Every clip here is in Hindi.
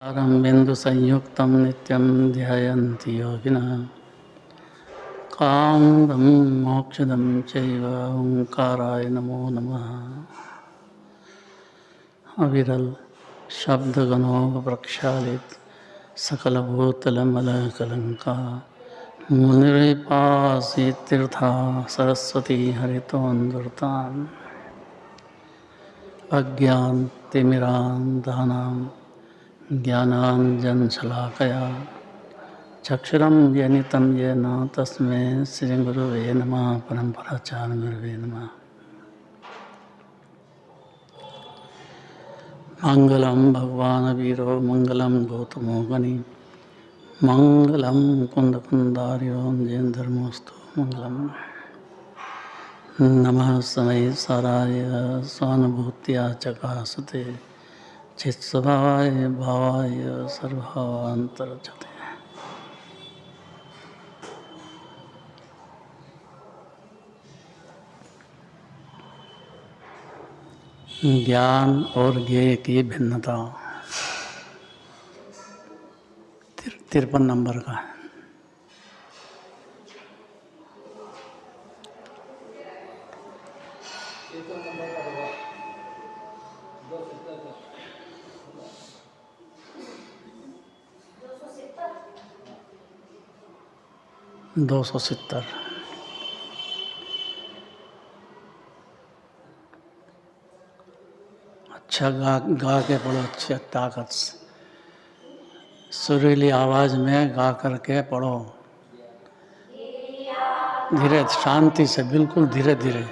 बिन्दुसंयुक्तं नित्यं ध्यायन्ति योगिनः कामदं मोक्षदं चैव ओंकाराय नमो नमः। अविरल शब्दगणो प्रक्षालित सकलभूतलमलकलङ्का मुनिरेपासीत् तीर्था सरस्वती हरितोऽन्दुरतान् अज्ञानतिमिरान्धनां ज्ञानाञ्जनशलाकया चक्षुरं येन येन तस्मै श्रीगुरुवे नमः। परम्पराचार्यगुरुवे नमः। मङ्गलं भगवान् वीरो मङ्गलं गौतमो गणि मङ्गलं कुन्दकुन्दार्यो जयधर्मोऽस्तु मङ्गलम्। नमः समय साराय स्वानुभूत्या चकासते चित्स्वभावाय भावाय सर्वान्तरजते। ज्ञान और ज्ञेय की भिन्नता 53 नंबर का है। दो सौ 70। अच्छा गा के पढ़ो, अच्छी ताकत से सुरीली आवाज में गा करके पढ़ो, धीरे शांति से, बिल्कुल धीरे धीरे।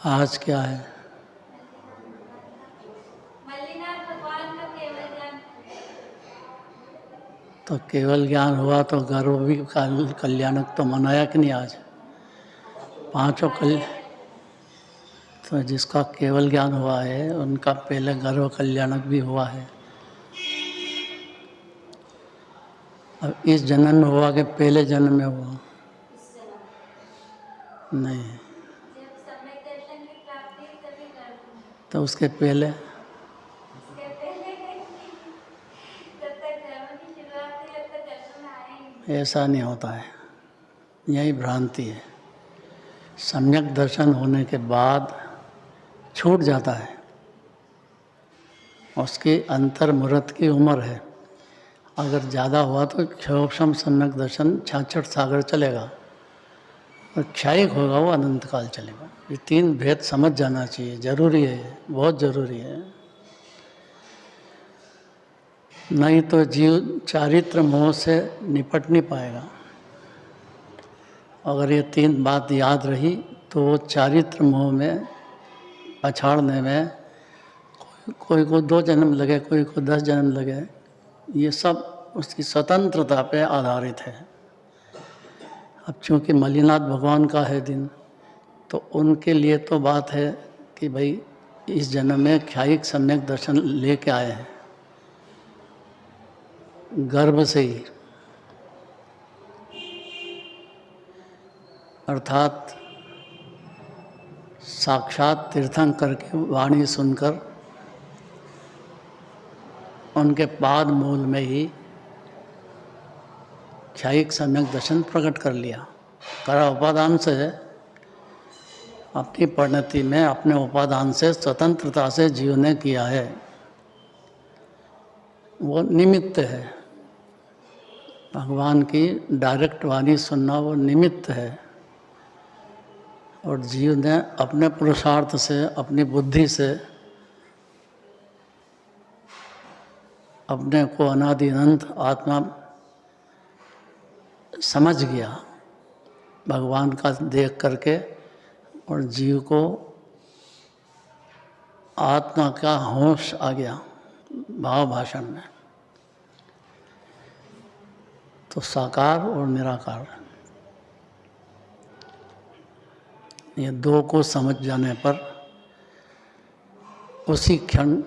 आज क्या है? तो केवल ज्ञान हुआ तो गर्व भी कल्याणक तो मनाया कि नहीं आज? पांचों तो जिसका केवल ज्ञान हुआ है उनका पहले गर्व कल्याणक भी हुआ है। अब इस जन्म में हुआ कि पहले जन्म में हुआ? नहीं, तो उसके पहले ऐसा नहीं होता है, यही भ्रांति है। सम्यक दर्शन होने के बाद छूट जाता है, उसकी अंतर्मुहूर्त की उम्र है। अगर ज़्यादा हुआ तो क्षोभम सम्यक दर्शन 66 सागर चलेगा, और क्षयिक होगा वो अनंत काल चलेगा। ये तीन भेद समझ जाना चाहिए, जरूरी है, बहुत जरूरी है। नहीं तो जीव चारित्र मोह से निपट नहीं पाएगा। अगर ये तीन बात याद रही तो वो चारित्र मोह में पछाड़ने में कोई को 2 जन्म लगे, कोई को 10 जन्म लगे, ये सब उसकी स्वतंत्रता पे आधारित है। अब चूँकि मल्लिनाथ भगवान का है दिन, तो उनके लिए तो बात है कि भाई इस जन्म में क्षयिक सम्यक दर्शन लेके आए हैं, गर्भ से ही, अर्थात साक्षात तीर्थंकर की वाणी सुनकर उनके पाद मूल में ही क्षयिक सम्यक दर्शन प्रकट कर लिया। करा उपादान से, अपनी परिणति में अपने उपादान से स्वतंत्रता से जीव ने किया है, वो निमित्त है। भगवान की डायरेक्ट वाणी सुनना वो निमित्त है। और जीव ने अपने पुरुषार्थ से, अपनी बुद्धि से अपने को अनादि अनंत आत्मा समझ गया भगवान का देख करके, और जीव को आत्मा का होश आ गया भाव भाषण में। तो साकार और निराकार, ये दो को समझ जाने पर उसी क्षण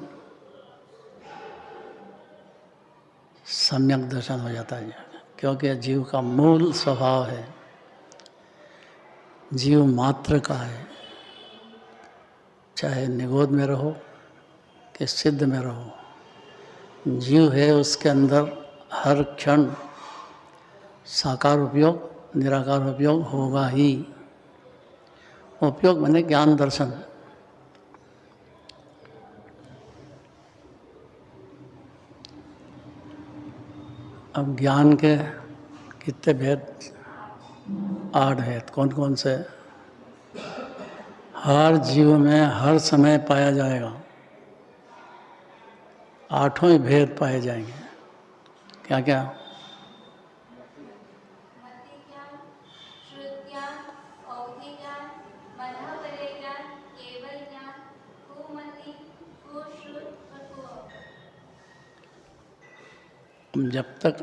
सम्यक दर्शन हो जाता है। क्योंकि जीव का मूल स्वभाव है, जीव मात्र का है, चाहे निगोद में रहो कि सिद्ध में रहो, जीव है, उसके अंदर हर क्षण साकार उपयोग निराकार उपयोग होगा ही। उपयोग माने ज्ञान दर्शन। अब ज्ञान के कितने भेद? 8 भेद। कौन कौन से? हर जीव में हर समय पाया जाएगा, 8 ही भेद पाए जाएंगे। क्या क्या? जब तक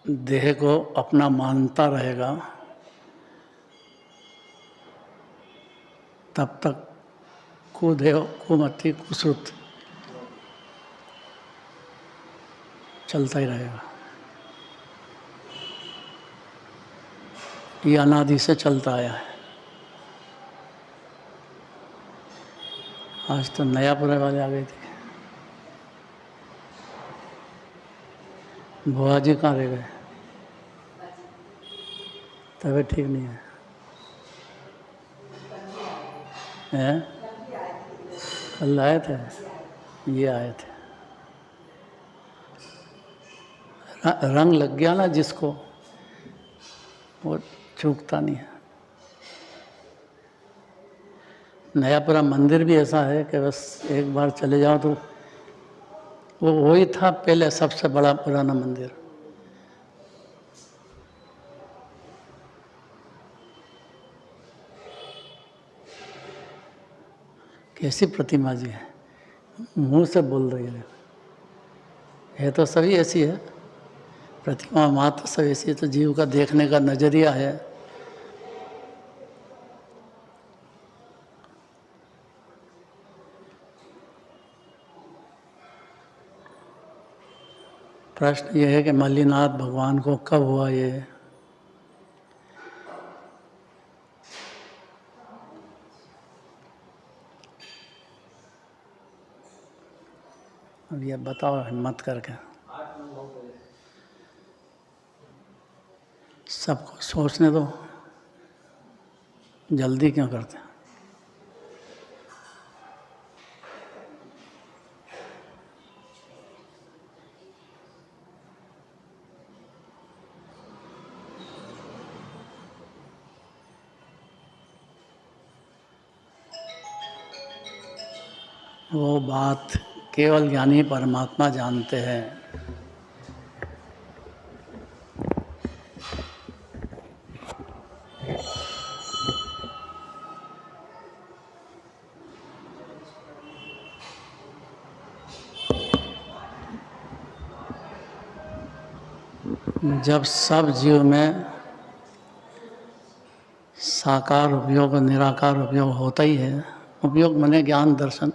देह को अपना मानता रहेगा तब तक कुदेह कुमति कुश्रुत चलता ही रहेगा। ये अनादि से चलता आया है। आज तो नयापुरा वाले आ गए थे। बुआ जी कहाँ रह गए? तबीयत ठीक नहीं है? हैं? कल आए थे? ये आए थे। रंग लग गया ना जिसको, वो चूकता नहीं है। नयापुरा मंदिर भी ऐसा है कि बस एक बार चले जाओ तो वो वही था पहले सबसे बड़ा पुराना मंदिर। कैसी प्रतिमा जी है, मुंह से बोल रही है तो सभी ऐसी है, प्रतिमा मात्र सब ऐसी है। तो जीव का देखने का नजरिया है। प्रश्न ये है कि मल्लीनाथ भगवान को कब हुआ ये? अब ये बताओ हिम्मत करके। सबको सोचने दो, जल्दी क्यों करते हैं? वो बात केवल ज्ञानी परमात्मा जानते हैं। जब सब जीव में साकार उपयोग और निराकार उपयोग होता ही है, उपयोग माने ज्ञान दर्शन,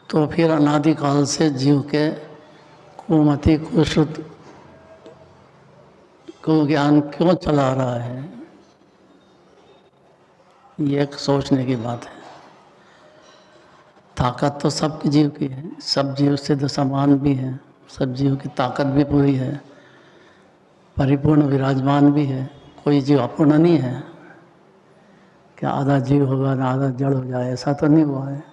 तो फिर अनादिकाल से जीव के कुमति कुश्रुत को ज्ञान क्यों चला रहा है, ये एक सोचने की बात है। ताकत तो सब जीव की है, सब जीव सिद्ध समान भी हैं, सब जीव की ताकत भी पूरी है, परिपूर्ण विराजमान भी है। कोई जीव अपूर्ण नहीं है। क्या आधा जीव होगा ना आधा जड़ हो जाए, ऐसा तो नहीं हुआ है।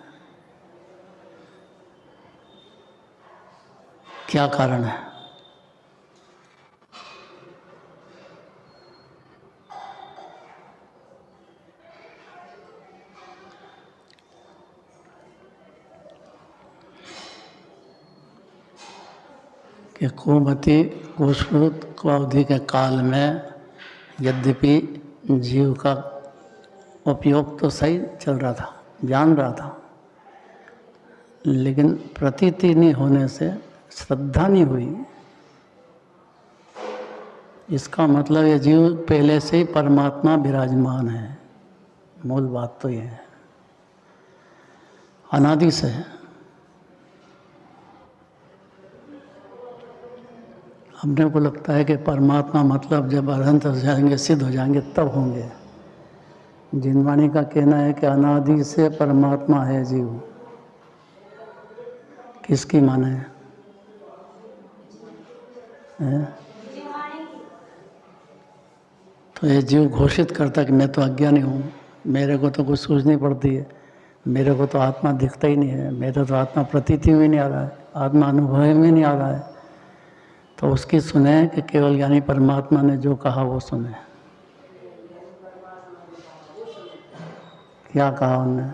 क्या कारण है? कि कुमति कुश्रुत को अवधि के काल में यद्यपि जीव का उपयोग तो सही चल रहा था, जान रहा था, लेकिन प्रतीति नहीं होने से श्रद्धा नहीं हुई। इसका मतलब ये जीव पहले से ही परमात्मा विराजमान है। मूल बात तो ये है, अनादि से है। अपने को लगता है कि परमात्मा मतलब जब अनंत हो जाएंगे, सिद्ध हो जाएंगे, तब होंगे। जिनवाणी का कहना है कि अनादि से परमात्मा है जीव। किसकी माने है? तो ये जीव घोषित करता कि मैं तो अज्ञानी हूँ, मेरे को तो कुछ सूझनी पड़ती है, मेरे को तो आत्मा दिखता ही नहीं है, मेरे तो आत्मा प्रतीति में नहीं आ रहा है, आत्मा अनुभव में नहीं आ रहा है। तो उसकी सुने कि केवल ज्ञानी परमात्मा ने जो कहा वो सुने। क्या कहा उन्होंने?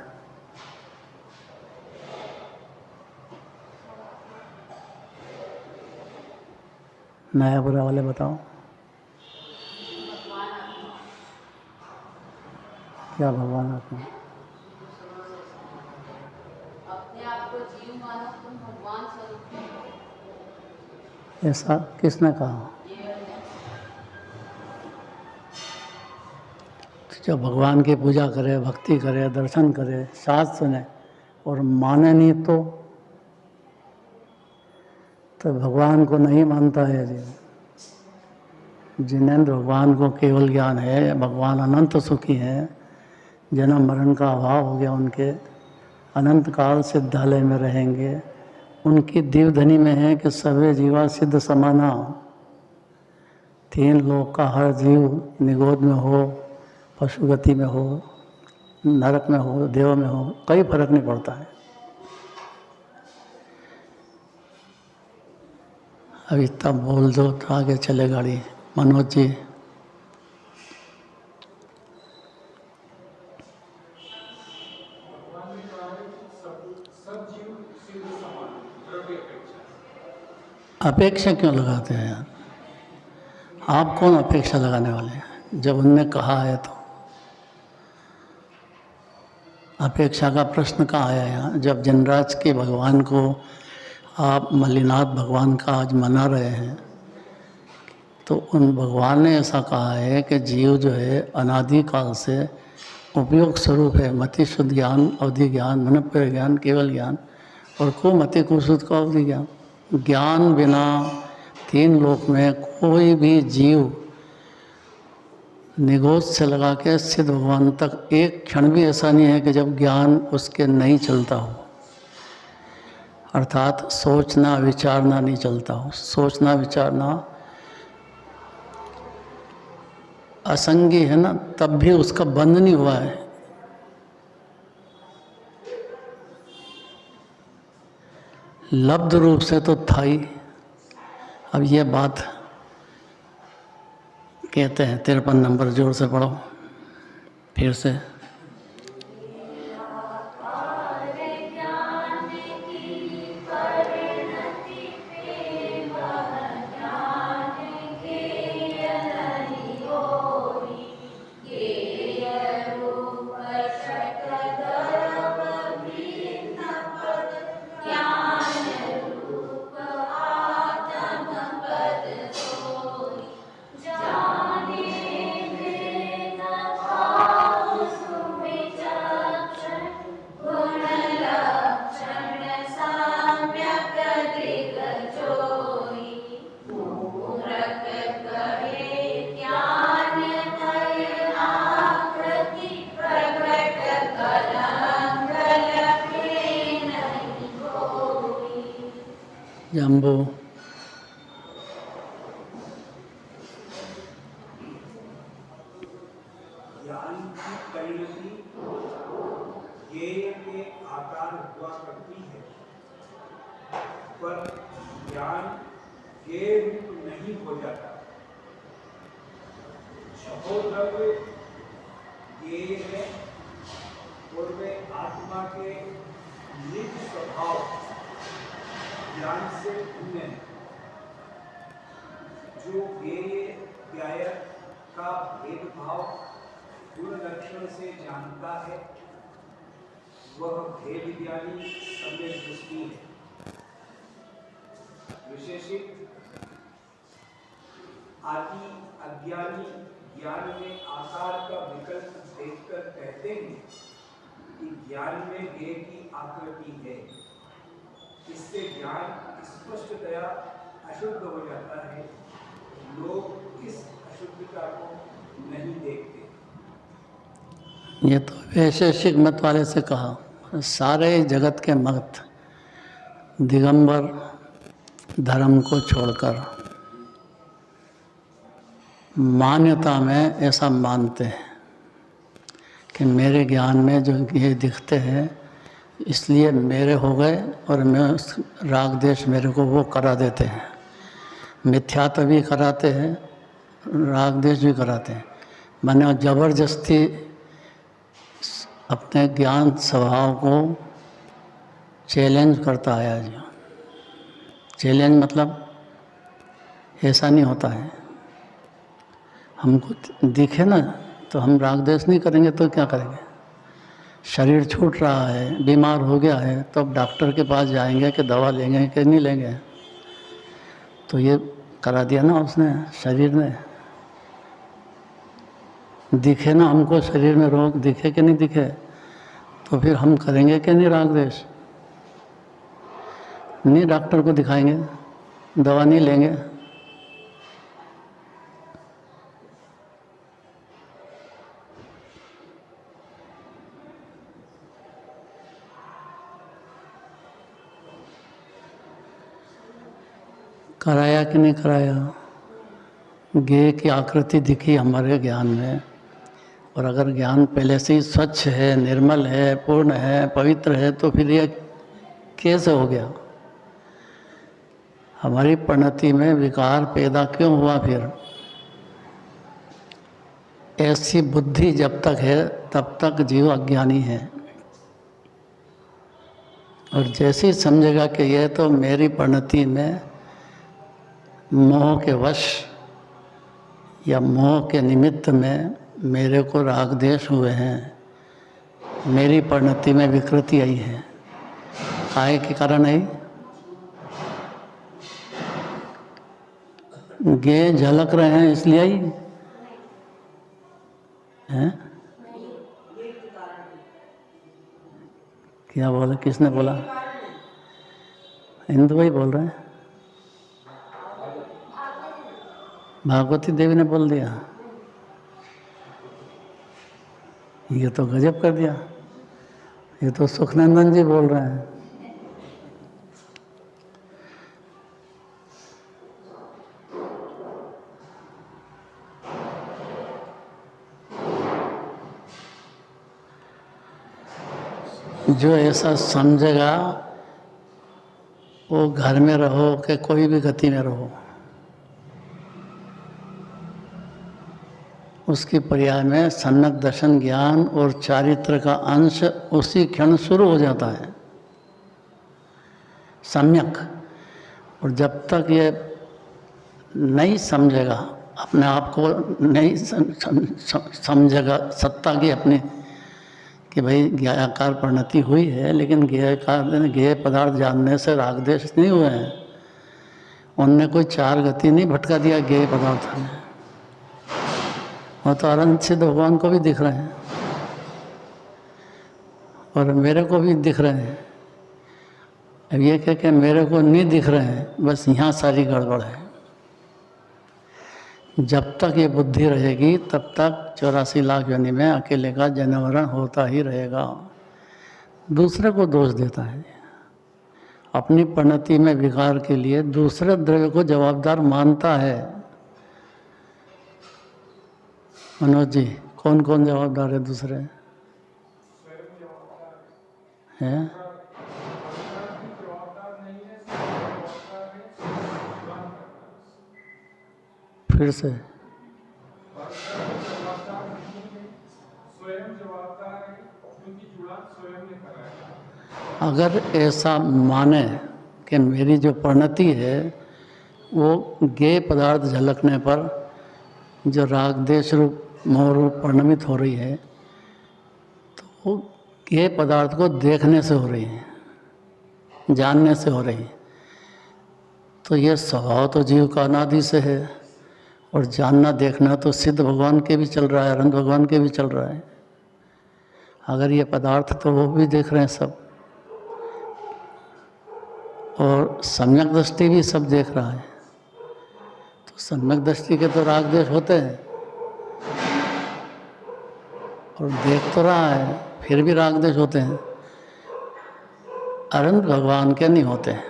नया बुरा वाले बताओ, क्या भगवान आत्मा? अपने आप को जीव मानो, तुम भगवान स्वरूप हो। ऐसा किसने कहा? जब भगवान की पूजा करे, भक्ति करे, दर्शन करे, शास्त्र सुने और माने नहीं तो भगवान को नहीं मानता है जी। जिन्हें भगवान को केवल ज्ञान है, भगवान अनंत सुखी हैं, जन्म मरण का अभाव हो गया उनके, अनंत काल सिद्धालय में रहेंगे, उनकी दीवधनी में है कि सर्वे जीवा सिद्ध समाना। तीन लोक का हर जीव निगोद में हो, पशुगति में हो, नरक में हो, देव में हो, कोई फर्क नहीं पड़ता है। अभी तब बोल दो तो आगे चले गाड़ी। मनोज जी। अपेक्षा क्यों लगाते हैं यार? आप कौन अपेक्षा लगाने वाले हैं? जब उनने कहा है तो अपेक्षा का प्रश्न कहाँ आया यहाँ? जब जनराज के भगवान को आप मल्लीनाथ भगवान का आज मना रहे हैं, तो उन भगवान ने ऐसा कहा है कि जीव जो है अनादि काल से उपयोग स्वरूप है। मति शुद्ध ज्ञान, अवधि ज्ञान, मनप्य ज्ञान, केवल ज्ञान, और को मति कुशुद्ध को अवधि ज्ञान। ज्ञान बिना तीन लोक में कोई भी जीव निगोद से लगा के सिद्ध भगवान तक एक क्षण भी ऐसा नहीं है कि जब ज्ञान उसके नहीं चलता हो, अर्थात सोचना विचारना नहीं चलता हो। सोचना विचारना असंगी है ना, तब भी उसका बंध नहीं हुआ है। लब्ध रूप से तो था ही। अब ये बात कहते हैं 53 नंबर, जोर से पढ़ो फिर से। जम्बो ज्ञान की परिणति ज्ञेय के आकार हुआ करती है, पर ज्ञान ज्ञेय रूप नहीं हो जाता। सहोद्रव्य ज्ञेय है और वे आत्मा के निज स्वभाव ज्ञान से भिन्न है। जो ज्ञेय ज्ञायक का भेदभाव गुण लक्षण से जानता है वह भेद ज्ञानी सम्यक दृष्टि है। विशेषित आदि अज्ञानी ज्ञान में आकार का विकल्प देखकर कहते हैं कि ज्ञान में ज्ञेय की आकृति है। इससे ज्ञान स्पष्टतया अशुद्ध हो जाता है। लोग इस अशुद्धता को नहीं देखते। ये तो वैशेषिक मत वाले से कहा। सारे जगत के मत दिगंबर धर्म को छोड़कर मान्यता में ऐसा मानते हैं कि मेरे ज्ञान में जो ये दिखते हैं इसलिए मेरे हो गए और मैं उस राग देश मेरे को वो करा देते हैं। मिथ्यात्व भी कराते हैं, राग देश भी कराते हैं। मैंने ज़बरदस्ती अपने ज्ञान स्वभाव को चैलेंज करता आया जी। चैलेंज मतलब ऐसा नहीं होता है। हमको दिखे ना तो हम राग देश नहीं करेंगे तो क्या करेंगे। शरीर छूट रहा है, बीमार हो गया है, तो अब डॉक्टर के पास जाएंगे कि दवा लेंगे कि नहीं लेंगे। तो ये करा दिया ना उसने, शरीर ने। दिखे ना हमको शरीर में रोग, दिखे कि नहीं दिखे, तो फिर हम करेंगे कि नहीं राग देश। नहीं डॉक्टर को दिखाएंगे, दवा नहीं लेंगे। कराया कि नहीं कराया। ज्ञेय की आकृति दिखी हमारे ज्ञान में, और अगर ज्ञान पहले से ही स्वच्छ है, निर्मल है, पूर्ण है, पवित्र है, तो फिर ये कैसे हो गया। हमारी परिणति में विकार पैदा क्यों हुआ। फिर ऐसी बुद्धि जब तक है तब तक जीव अज्ञानी है। और जैसे ही समझेगा कि यह तो मेरी परिणति में मोह के वश या मोह के निमित्त में मेरे को राग देश हुए हैं, मेरी परिणति में विकृति आई है। काहे के कारण आई। ज्ञेय झलक रहे हैं इसलिए आई हैं। क्या बोला, किसने बोला। हिंदू भाई बोल रहे हैं, भागवती देवी ने बोल दिया। ये तो गजब कर दिया। ये तो सुखनंदन जी बोल रहे हैं। जो ऐसा समझेगा वो घर में रहो कि कोई भी गति में रहो, उसकी पर्याय में सम्यक दर्शन ज्ञान और चारित्र का अंश उसी क्षण शुरू हो जाता है। सम्यक। और जब तक ये नहीं समझेगा, अपने आप को नहीं समझेगा सत्ता की अपनी, कि भाई ज्ञायाकार परिणति हुई है, लेकिन ज्ञेय पदार्थ जानने से राग देश नहीं हुए हैं। उनने कोई चार गति नहीं भटका दिया ज्ञेय पदार्थ में। वो तो अनंत सिद्ध भगवान को भी दिख रहे हैं और मेरे को भी दिख रहे हैं। अब ये कह के मेरे को नहीं दिख रहे हैं, बस यहाँ सारी गड़बड़ है। जब तक ये बुद्धि रहेगी तब तक 84 लाख योनि में अकेले का जन्मरण होता ही रहेगा। दूसरे को दोष देता है, अपनी परिणति में विकार के लिए दूसरे द्रव्य को जवाबदार मानता है। मनोज जी, कौन कौन जवाबदार है दूसरे हैं। फिर से अगर ऐसा माने कि मेरी जो परिणति है वो ज्ञेय पदार्थ झलकने पर जो राग देश रूप मोह रूप परिणमित हो रही है, तो वो ज्ञेय पदार्थ को देखने से हो रही है, जानने से हो रही है। तो ये स्वभाव तो जीव का अनादि से है, और जानना देखना तो सिद्ध भगवान के भी चल रहा है, अनंत भगवान के भी चल रहा है। अगर ये पदार्थ तो वो भी देख रहे हैं सब, और सम्यक दृष्टि भी सब देख रहा है। तो सम्यक दृष्टि के तो राग देश होते हैं, और देख तो रहा है फिर भी राग देश होते हैं। अनंत भगवान के नहीं होते हैं,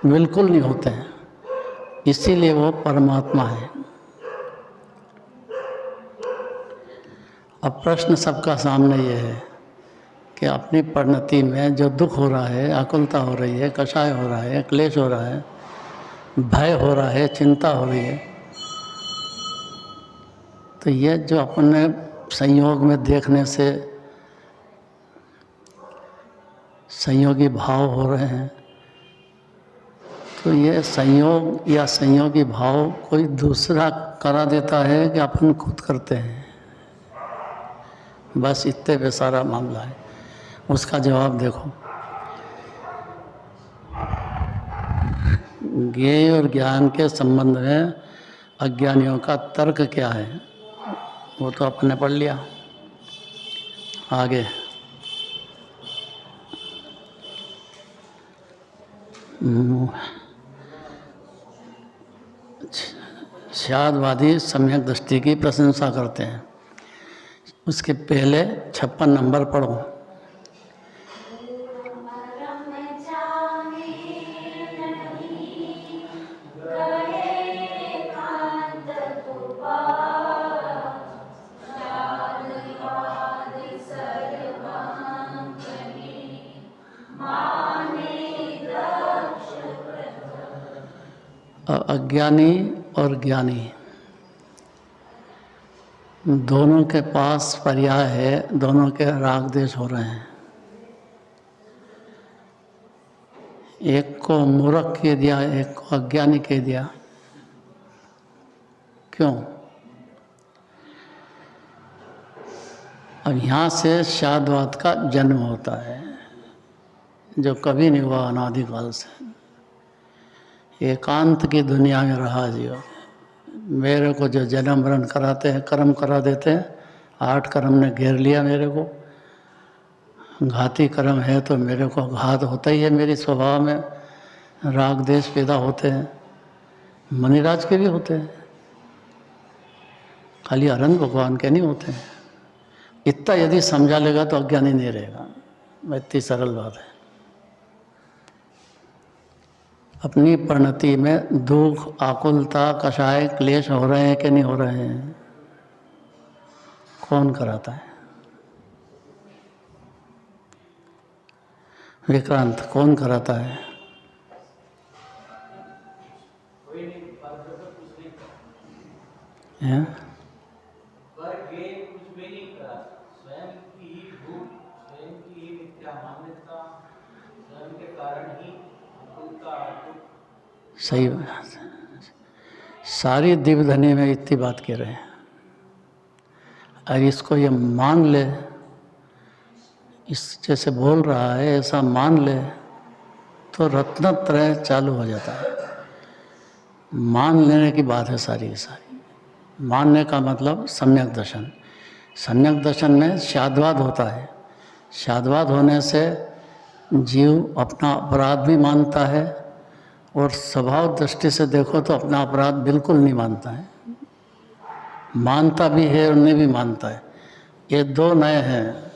बिल्कुल नहीं होते हैं, इसीलिए वो परमात्मा है। अब प्रश्न सबका सामने ये है कि अपनी परिणति में जो दुख हो रहा है, आकुलता हो रही है, कषाय हो रहा है, क्लेश हो रहा है, भय हो रहा है, चिंता हो रही है, तो ये जो अपने संयोग में देखने से संयोगी भाव हो रहे हैं, तो ये संयोग या संयोगी भाव कोई दूसरा करा देता है कि अपन खुद करते हैं? बस इतने पे सारा मामला है। उसका जवाब देखो, ज्ञेय और ज्ञान के संबंध में अज्ञानियों का तर्क क्या है, वो तो आपने पढ़ लिया। आगे शादवादी सम्यक दृष्टि की प्रशंसा करते हैं। उसके पहले 56 नंबर पढ़ो। अज्ञानी और ज्ञानी दोनों के पास पर्याय है, दोनों के राग देश हो रहे हैं। एक को मूर्ख कह दिया, एक को अज्ञानी कह दिया। क्यों? अब यहाँ से शादवाद का जन्म होता है, जो कभी नहीं हुआ अनादिकाल से। एकांत की दुनिया में रहा जीव, मेरे को जो जन्म मरण कराते हैं, कर्म करा देते हैं। 8 कर्म ने घेर लिया मेरे को, घाती कर्म है तो मेरे को घात होता ही है, मेरी स्वभाव में राग देश पैदा होते हैं। मणिराज के भी होते हैं, खाली अनंत भगवान के नहीं होते हैं। इतना यदि समझा लेगा तो अज्ञानी नहीं रहेगा। इतनी सरल बात है। अपनी परिणति में दुख, आकुलता, कषाय, क्लेश हो रहे हैं कि नहीं हो रहे हैं? कौन कराता है? विक्रांत, कौन कराता है? हैं? सही बात। सारी दिव्यधनी में इतनी बात कह रहे हैं। अगर इसको ये मान ले, इस जैसे बोल रहा है ऐसा मान ले, तो रत्नत्रय चालू हो जाता है। मान लेने की बात है सारी की सारी। मानने का मतलब सम्यक दर्शन। सम्यक दर्शन में शादवाद होता है। शादवाद होने से जीव अपना अपराध भी मानता है, और स्वभाव दृष्टि से देखो तो अपना अपराध बिल्कुल नहीं मानता है। मानता भी है और नहीं भी मानता है। ये दो नए हैं।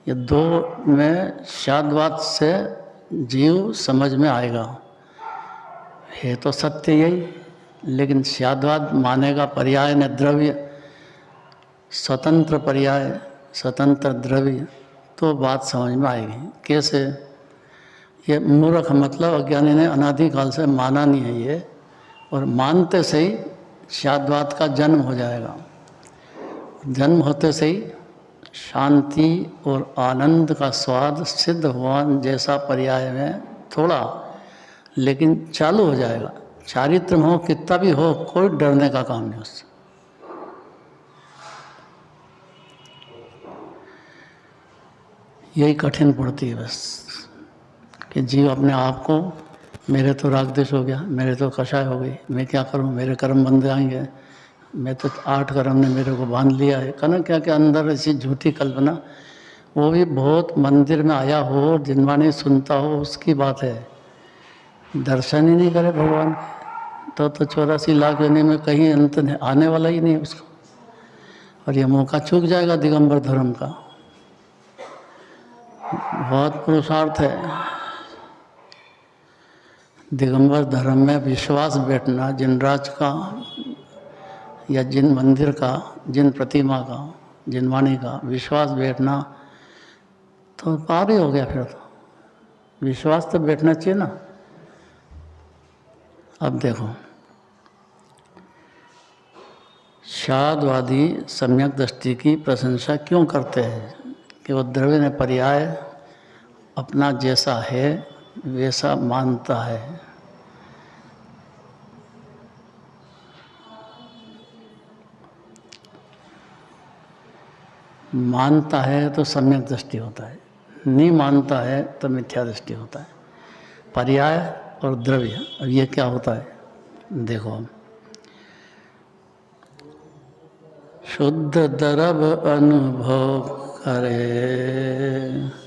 ये दो में शादवाद से जीव समझ में आएगा। है तो सत्य यही, लेकिन शादवाद मानेगा पर्याय ने द्रव्य, स्वतंत्र पर्याय, स्वतंत्र द्रव्य, तो बात समझ में आएगी। कैसे? ये मूर्ख मतलब अज्ञानी ने अनादिकाल से माना नहीं है ये, और मानते से ही शादवाद का जन्म हो जाएगा। जन्म होते से ही शांति और आनंद का स्वाद सिद्ध भगवान जैसा पर्याय में थोड़ा, लेकिन चालू हो जाएगा। चारित्र हो कितना भी हो, कोई डरने का काम नहीं उससे। यही कठिन पड़ती है बस, कि जीव अपने आप को, मेरे तो राग द्वेष हो गया, मेरे तो कषाय हो गई, मैं क्या करूं, मेरे कर्म बंध जाएंगे, मैं तो 8 कर्म ने मेरे को बांध लिया है, कहना क्या क्या अंदर ऐसी झूठी कल्पना। वो भी बहुत मंदिर में आया हो, जिनवाणी सुनता हो, उसकी बात है। दर्शन ही नहीं करे भगवान के, तो 84 लाख योनि में कहीं अंत आने वाला ही नहीं उसको, और ये मौका चूक जाएगा दिगंबर धर्म का। बहुत पुरुषार्थ है दिगंबर धर्म में विश्वास बैठना, जिन राज का या जिन मंदिर का, जिन प्रतिमा का, जिन वाणी का विश्वास बैठना, तो पार ही हो गया। फिर तो विश्वास तो बैठना चाहिए ना। अब देखो, शादवादी सम्यक दृष्टि की प्रशंसा क्यों करते हैं? कि वो द्रव्य ने पर्याय अपना जैसा है वैसा मानता है। मानता है तो सम्यक दृष्टि होता है, नहीं मानता है तो मिथ्या दृष्टि होता है। पर्याय और द्रव्य, अब ये क्या होता है देखो। शुद्ध द्रव अनुभव करे,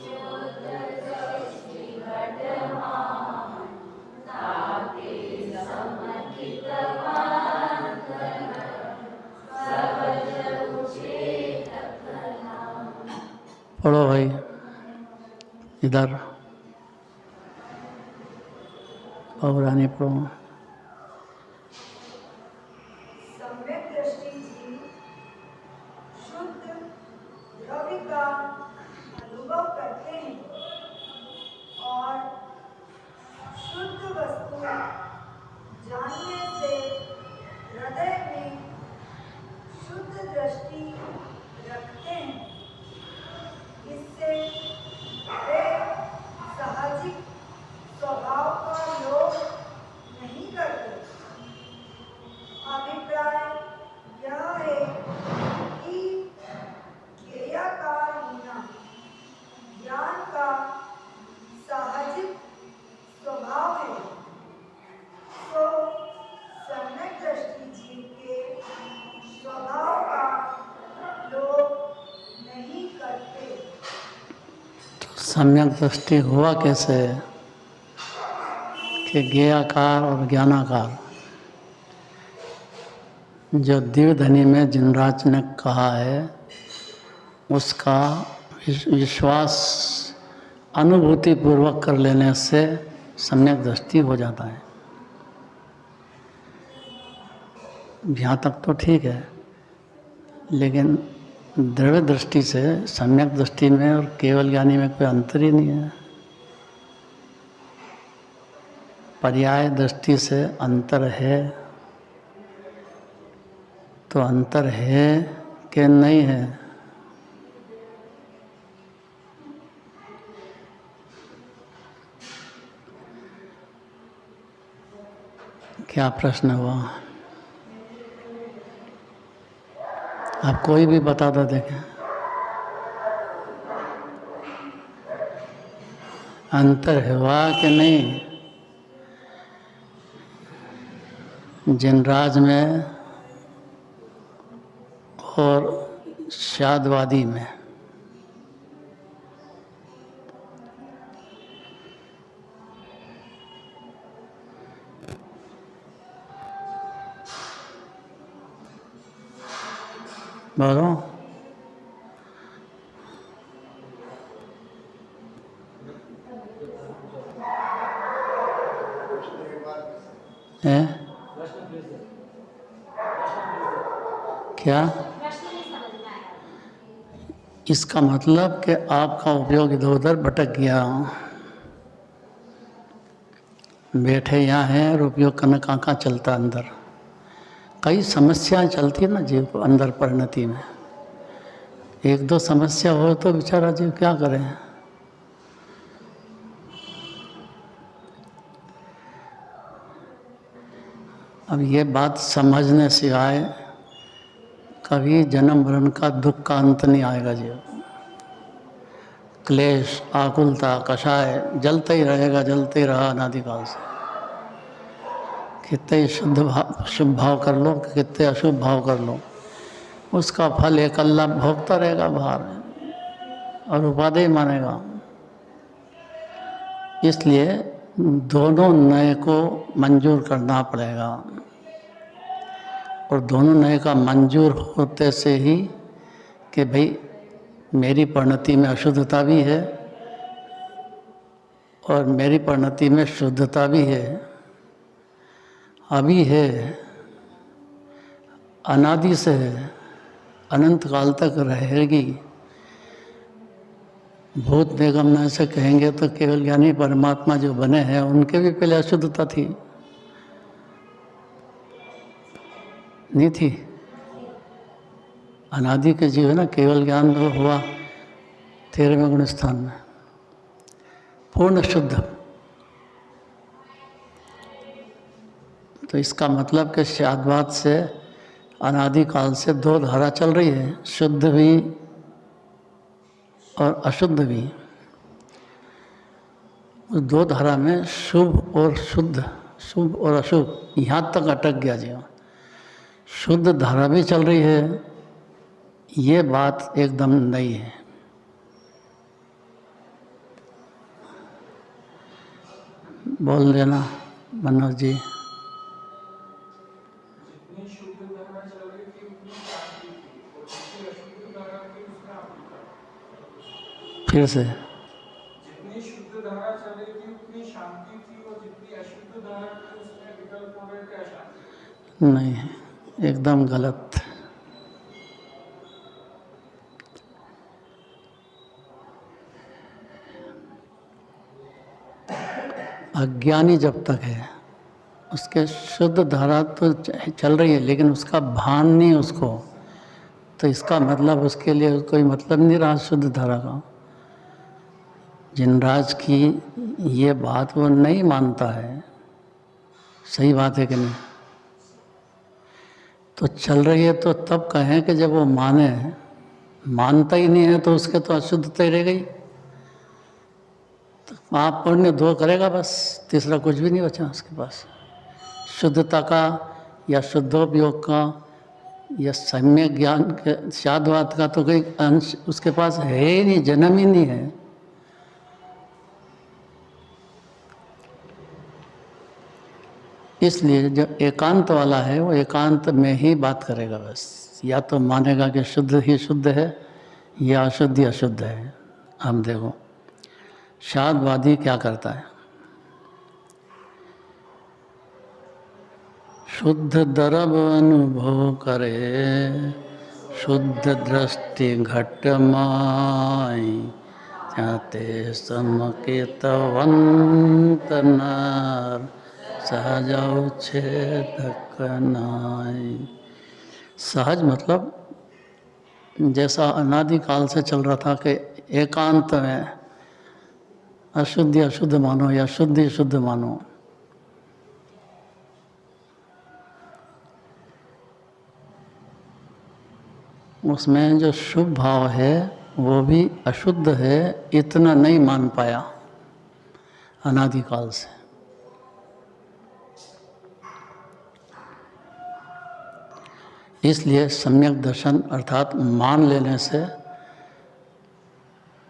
पढ़ो भाई इधर, और आने पढ़ो। सम्यक दृष्टि जीव शुद्ध द्रव्य का अनुभव करते हैं और शुद्ध वस्तु जानने से हृदय में शुद्ध दृष्टि रखते हैं। इससे वे साहजिक स्वभाव का लोभ नहीं करते। अभिप्राय यह है कि ज्ञेयाकार होना ज्ञान का साहजिक स्वभाव है, तो सम्यक दृष्टि जीव के स्वभाव का लोभ नहीं करते। सम्यक दृष्टि हुआ कैसे? कि ज्ञेयाकार और ज्ञानाकार, जो दिव्यधनी में जिनराज ने कहा है, उसका विश्वास अनुभूति पूर्वक कर लेने से सम्यक दृष्टि हो जाता है। यहाँ तक तो ठीक है, लेकिन द्रव्य दृष्टि से सम्यक दृष्टि में और केवल ज्ञानी में कोई अंतर ही नहीं है। पर्याय दृष्टि से अंतर है, तो अंतर है कि नहीं है? क्या प्रश्न हुआ? आप कोई भी बता दो, देखें अंतर हुआ कि नहीं? जिनराज में और शादवादी में बोलो। है क्या? इसका मतलब कि आपका उपयोग इधर उधर भटक गया, बैठे यहाँ हैं और उपयोग करना कहाँ कहाँ चलता अंदर। कई समस्याएं चलती है ना जीव को अंदर परिणति में। एक दो समस्या हो तो बेचारा जीव क्या करे। अब ये बात समझने सिवाय कभी जन्म मरण का दुख का अंत नहीं आएगा जी। क्लेश, आकुलता, कषाय जलता ही रहेगा, जलते ही रहा अनादिकाल से। कितने शुभ भाव कर लो, कितने अशुभ भाव कर लो, उसका फल एक अल्लाह भोगता रहेगा बाहर और उपादेय मानेगा। इसलिए दोनों नए को मंजूर करना पड़ेगा, और दोनों नए का मंजूर होते से ही कि भाई मेरी परिणति में अशुद्धता भी है और मेरी परिणति में शुद्धता भी है, अभी है, अनादि से है, अनंत काल तक रहेगी। भूत निगमन से कहेंगे तो केवल ज्ञानी परमात्मा जो बने हैं उनके भी पहले अशुद्धता थी, नहीं थी? अनादि के जीव है ना, केवल ज्ञान तो हुआ 13वें गुण स्थान में, पूर्ण शुद्ध। तो इसका मतलब कि शाद्वात से अनादिकाल से दो धारा चल रही है, शुद्ध भी और अशुद्ध भी। उस दो धारा में शुभ और शुद्ध, शुभ और अशुभ यहाँ तक अटक गया जी। शुद्ध धारा भी चल रही है, ये बात एकदम नई है। बोल देना मनोज जी। फिर से जितनी शुद्ध धारा चलेगी उतनी शांति थी, और जितनी अशुद्ध धारा थी उसमें विकल्प हो गए थे अशांति। नहीं, एकदम गलत। अज्ञानी जब तक है उसके शुद्ध धारा तो चल रही है, लेकिन उसका भान नहीं उसको, तो इसका मतलब उसके लिए कोई मतलब नहीं रहा शुद्ध धारा का। जिनराज की ये बात वो नहीं मानता है, सही बात है कि नहीं? तो चल रही है तो तब कहें कि जब वो माने, मानता ही नहीं है तो उसके तो अशुद्धता ही रह गई। तो पाप पुण्य दो करेगा बस, तीसरा कुछ भी नहीं बचा उसके पास। शुद्धता का या शुद्धोपयोग का या सम्यक ज्ञान के शाद्वात का तो कोई अंश उसके पास है ही नहीं, जन्म ही नहीं है। इसलिए जो एकांत वाला है वो एकांत में ही बात करेगा बस, या तो मानेगा कि शुद्ध ही शुद्ध है या अशुद्ध ही अशुद्ध है। हम देखो शाद्वादी क्या करता है, शुद्ध दरब अनुभव करे, शुद्ध दृष्टि घट माई, जाते समकेतवंत नर, सहज छेदक नाई। सहज मतलब जैसा अनादिकाल से चल रहा था कि एकांत में अशुद्ध अशुद्ध मानो या शुद्ध शुद्ध मानो, उसमें जो शुभ भाव है वो भी अशुद्ध है, इतना नहीं मान पाया अनादिकाल से। इसलिए सम्यक दर्शन अर्थात मान लेने से,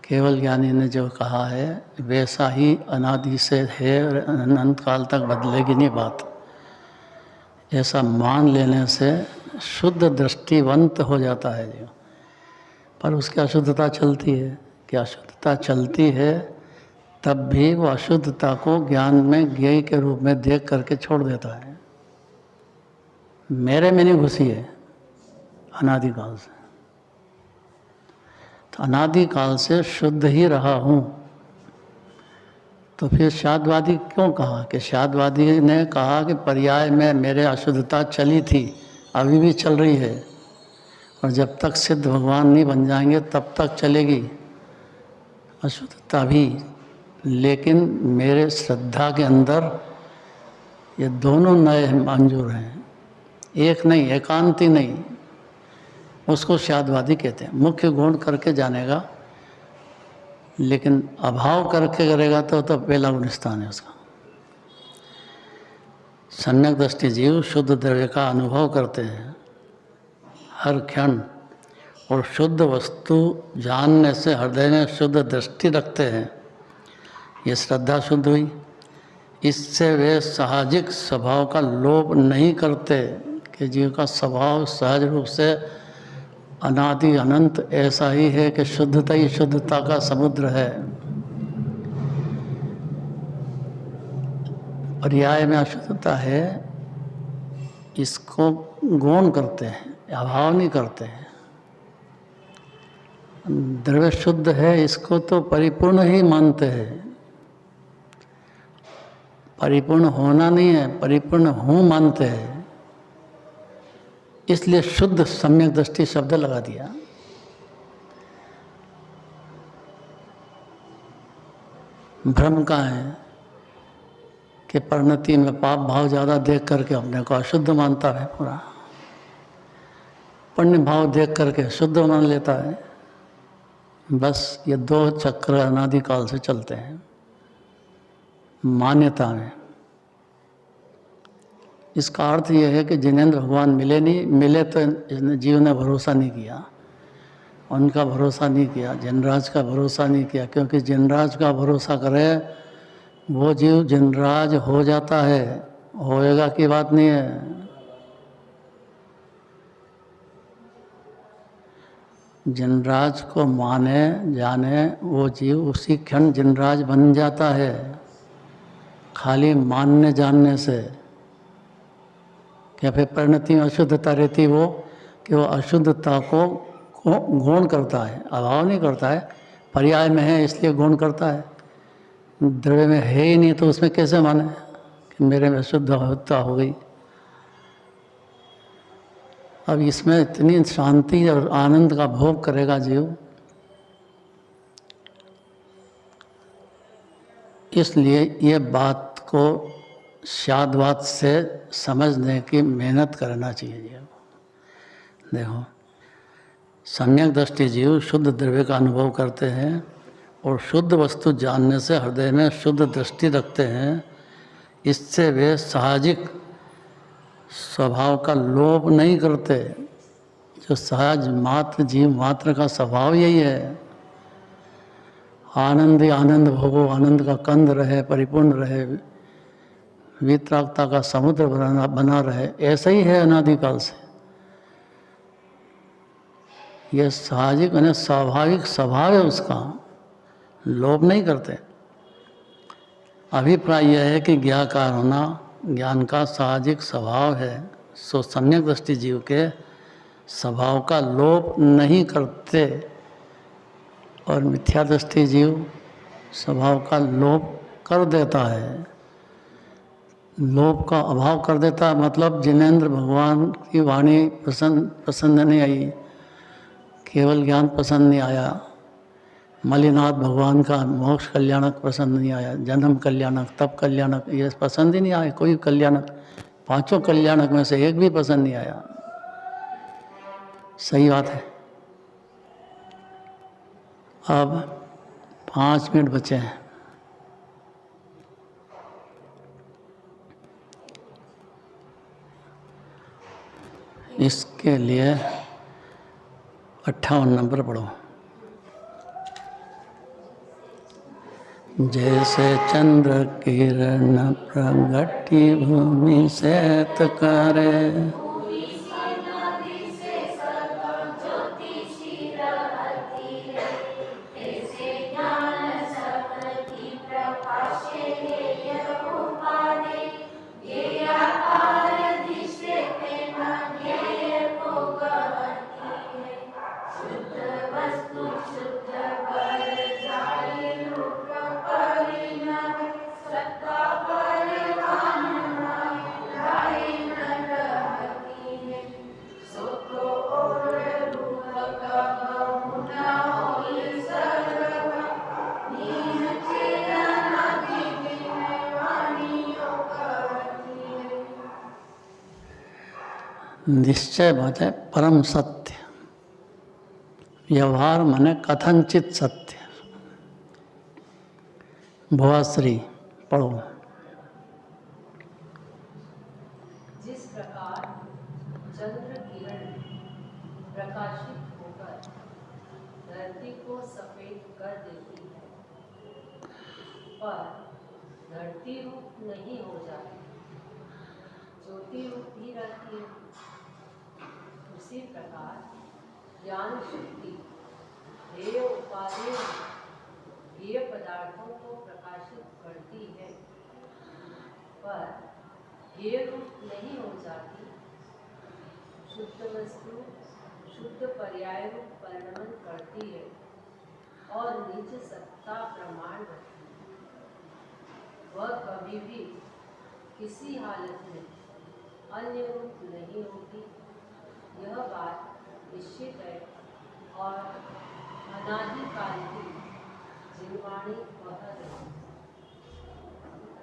केवल ज्ञानी ने जो कहा है वैसा ही अनादि से है और अनंत काल तक बदलेगी नहीं बात, ऐसा मान लेने से शुद्ध दृष्टिवंत हो जाता है जो। पर उसकी अशुद्धता चलती है, कि अशुद्धता चलती है तब भी वो अशुद्धता को ज्ञान में ज्ञेय के रूप में देख करके छोड़ देता है। मेरे में नहीं घुसी है अनादिकाल से, तो अनादिकाल से शुद्ध ही रहा हूँ। तो फिर शाद्वादी क्यों कहा, कि शाद्वादी ने कहा कि पर्याय में मेरे अशुद्धता चली थी, अभी भी चल रही है, और जब तक सिद्ध भगवान नहीं बन जाएंगे तब तक चलेगी अशुद्धता भी। लेकिन मेरे श्रद्धा के अंदर ये दोनों नए मंजूर हैं, एक नहीं, एकांती नहीं। उसको शादवादी कहते हैं। मुख्य गुण करके जानेगा, लेकिन अभाव करके करेगा तो पहला गुण स्थान है उसका। सम्यक दृष्टि जीव शुद्ध द्रव्य का अनुभव करते हैं हर क्षण, और शुद्ध वस्तु जानने से हृदय में शुद्ध दृष्टि रखते हैं। ये श्रद्धा शुद्ध हुई। इससे वे साहजिक स्वभाव का लोप नहीं करते कि जीव का स्वभाव सहज रूप से अनादि अनंत ऐसा ही है कि शुद्धता ही शुद्धता का समुद्र है। पर्याय में अशुद्धता है, इसको गौण करते हैं, अभाव नहीं करते हैं। द्रव्य शुद्ध है, इसको तो परिपूर्ण ही मानते हैं। परिपूर्ण होना नहीं है, परिपूर्ण हूँ मानते हैं। इसलिए शुद्ध सम्यक दृष्टि शब्द लगा दिया। भ्रम का है कि परिणति में पाप भाव ज़्यादा देख करके अपने को अशुद्ध मानता है, पूरा पुण्य भाव देख करके शुद्ध मान लेता है। बस ये दो चक्र अनादिकाल से चलते हैं मान्यता में। इसका अर्थ यह है कि जिनेंद्र भगवान मिले नहीं, मिले तो जीव ने भरोसा नहीं किया, उनका भरोसा नहीं किया, जिनराज का भरोसा नहीं किया। क्योंकि जिनराज का भरोसा करे वो जीव जिनराज हो जाता है, होएगा की बात नहीं है। जिनराज को माने जाने वो जीव उसी क्षण जिनराज बन जाता है, खाली मानने जानने से। क्या फिर परिणति में अशुद्धता रहती वो कि वो अशुद्धता को गौण करता है, अभाव नहीं करता है। पर्याय में है इसलिए गौण करता है। द्रव्य में है ही नहीं तो उसमें कैसे माने कि मेरे में शुद्धता हो गई। अब इसमें इतनी शांति और आनंद का भोग करेगा जीव, इसलिए ये बात को शादवाद से समझने की मेहनत करना चाहिए जीव। देखो, सम्यक दृष्टि जीव शुद्ध द्रव्य का अनुभव करते हैं और शुद्ध वस्तु जानने से हृदय में शुद्ध दृष्टि रखते हैं। इससे वे साहजिक स्वभाव का लोप नहीं करते। जो सहज मात्र जीव मात्र का स्वभाव यही है, आनंद ही आनंद भोगो, आनंद का कंद रहे, परिपूर्ण रहे, वितरागता का समुद्र बना रहे। ऐसा ही है अनादिकाल से। यह साहजिक यानी स्वाभाविक स्वभाव है उसका, लोभ नहीं करते। अभिप्राय यह है कि ज्ञाकार होना ज्ञान का साहजिक स्वभाव है। सो सम्यक दृष्टि जीव के स्वभाव का लोप नहीं करते, और मिथ्या दृष्टि जीव स्वभाव का लोप कर देता है। लोभ का अभाव कर देता, मतलब जिनेंद्र भगवान की वाणी पसंद नहीं आई, केवल ज्ञान पसंद नहीं आया, मलिनाथ भगवान का मोक्ष कल्याणक पसंद नहीं आया, जन्म कल्याणक, तप कल्याणक, ये पसंद ही नहीं आए। कोई कल्याणक, पांचों कल्याणक में से एक भी पसंद नहीं आया। सही बात है। अब 5 मिनट बचे हैं। इसके लिए 58 नंबर पढ़ो। जैसे चंद्र किरण प्रगटी भूमि सैत करे, निश्चय माने परम सत्य, व्यवहार माने कथनचित सत्य। भुवाश्री पढ़ो। जिस प्रकार चंद्र किरण प्रकाशित होकर धरती को सफेद कर देती है, पर धरती रूप नहीं हो जाती, ज्योति रूप ही रहती है, उसी प्रकार ज्ञान शक्ति ध्येय उपाधियों ध्येय पदार्थों को प्रकाशित करती है, पर ध्येय रूप नहीं हो जाती, शुद्ध वस्तु शुद्ध पर्याय रूप परिणमन करती है और निज सत्ता प्रमाण रखती है। वह कभी भी किसी हालत में अन्य रूप नहीं होती, यह बात निश्चित है और अनादिकाल की जिनवाणी वह है।